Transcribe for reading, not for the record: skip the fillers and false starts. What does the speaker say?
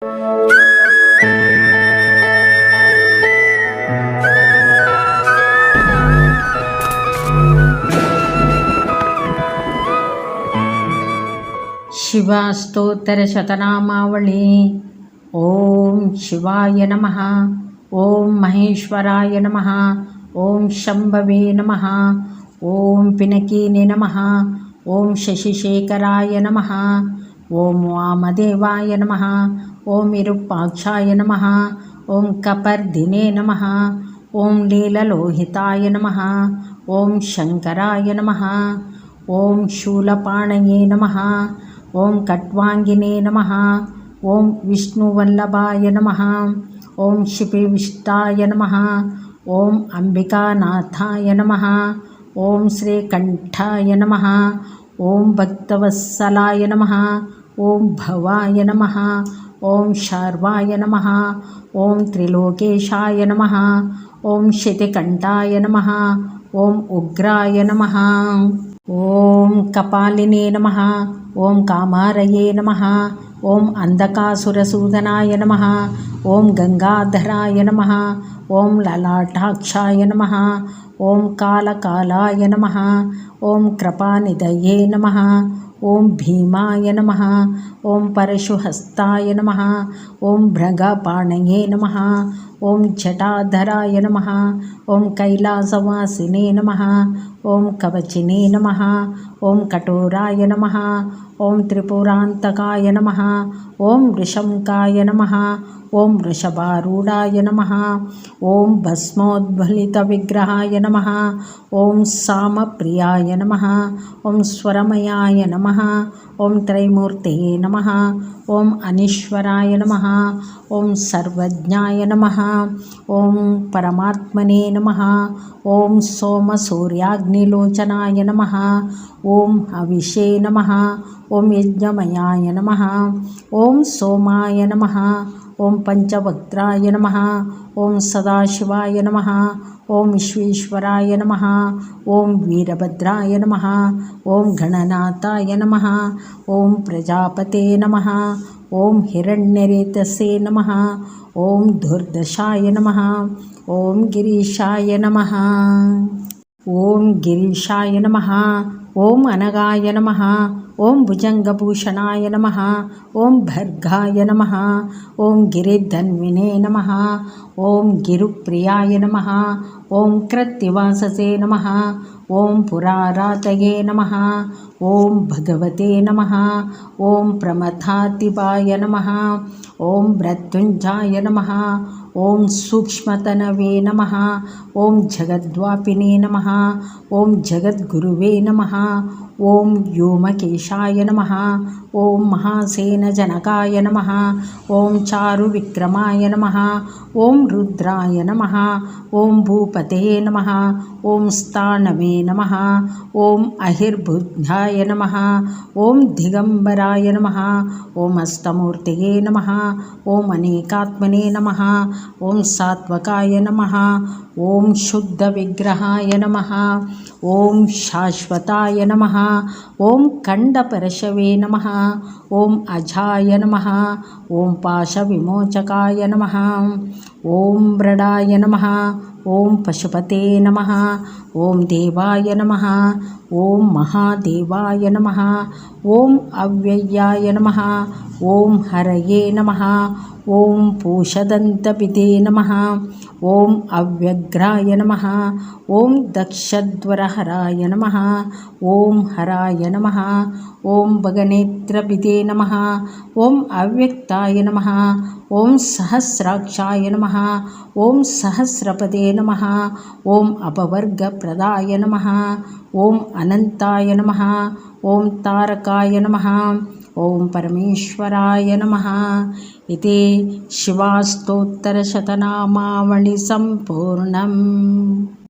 शिवास्तोत्तरशतनामावळी। ओम शिवाय नमः। ओम महेश्वराय नमः। ओम शंभवे नमः। ओम पिनकीने नमः। ओम शशिशेखराय नमः। ओम वामदेवाय नमः। ओम विरूपाक्षाय नमः। ओम कपर्दिने नमः। ओम लीललोहिताय नमः। ओम शंकराय नमः। ओम शूलपाणये नमः। ओम कट्वांगिने नमः। ओम विष्णुवल्लभाय नमः। ओम शिपिविष्टाय नमः। ओम अंबिकानाथाय नमः। ओम श्रीकंठाय नमः। ओम भक्तवत्सलाय नमः। ओम भवाय नमः। ओम शार्वाय नमः। ओम त्रिलोकेशाय नमः। ओम शितिकंठाय नमः। ओम उग्राय नमः। ओम कपालिने नमः। ओम कामारये नमः। ओम अंधकासुरसूदनाय नमः। ओम गंगाधराय नमः। ओम ललाटाक्षाय नमः। ओम कालकालाय नमः। ओम कृपानिधये नमः। ओम भीमाय नमः। ओम परशुहस्ताय नमः। ओम भृगपाणये नमः। ओम जटाधराय नमः। ओम कैलासवासिने नमः। ओम कवचिने नमः। ओम कठोराय नमः। ओम त्रिपुरांतकाय नमः। ओम वृषंकाय नमः। ओम वृषभारूढ़ाय नमः। ओम भस्मोद्बलितविग्रहाय नमः। ओम सामप्रियाय नमः। ओम स्वरमयाय नमः। ओम त्रैमूर्तये नमः। ओम अनीश्वराय नमः। ओम सर्वज्ञाय नमः। ओम परमात्मने नमः। ओम सोमसूर्याग्निलोचनाय नमः। ओम हविषे नमः। ओम यज्ञमयाय नमः। ओम सोमाय नमः। ओम पंचवक्त्राय नमः। ओम सदाशिवाय नमः। ओम विश्वेश्वराय नमः। ओम वीरभद्राय नमः। ओम गणनाथाय नमः। ओम प्रजापते नमः। ओम हिरण्यरेतसे नमः। ओम दुर्दशाय नमः। ओम गिरीशाय नमः। ओम गिरीशाय नमः। ओम अनगाय नमः। ओम भुजंगभूषणाय नमः। ओम भर्गाय नमः। ओम गिरिधन्विने नमः। ओम गिरुप्रियाय नमः। ओम कृत्तिवाससे नमः। ओम पुरारातये नमः। ओम भगवते नमः। ओम प्रमथातिपाय नमः। ओम मृत्युंजय नमः। ओम सूक्ष्मतनवे नमः। ओम जगद्वापिने नमः। ओम जगद्गुरुवे नमः। ओम व्योमकेशाय नमः। ओम महासेनजनकाय नमः। ओम चारुविक्रमाय नमः। ओम रुद्राय नमः। ओम भूपते नमः। ओम स्थानवे नमः। ओम अहिर्बुद्धाय नमः। ओम दिगंबराय नमः। ओम अष्टमूर्तये नमः। ओम अनेकात्मने नमः। ओम सात्वकाय नमः। ओम शुद्ध विग्रहाय नमः। ओम शाश्वताय नमः। ओम खंडपरशवे नमः। ओम अजाय नमः। ओम पाशविमोचकाय नमः। ओम मृडाय नमः। ओम पशुपते नमः। ओम देवाय नमः। ओम महादेवाय नमः। ओम अव्ययाय नमः। ओम हरये नमः। ओम पूषदन्तपिते नमः। ओम अव्यग्राय नमः। ओम दक्षध्वरहराय नमः। ओम हराय नमः। ओम भगनेत्रपिते नमः। ओम अव्यक्ताय नमः। ओम सहस्राक्षाय नमः। ओम सहस्रपदे नमः। ओम अपवर्गप्रदाय नमः। ओम अनंताय नमः। ओम तारकाय नमः। ओम परमेश्वराय नमः। इति शिवास्तोत्तरशतनामावळि सम्पूर्णम्।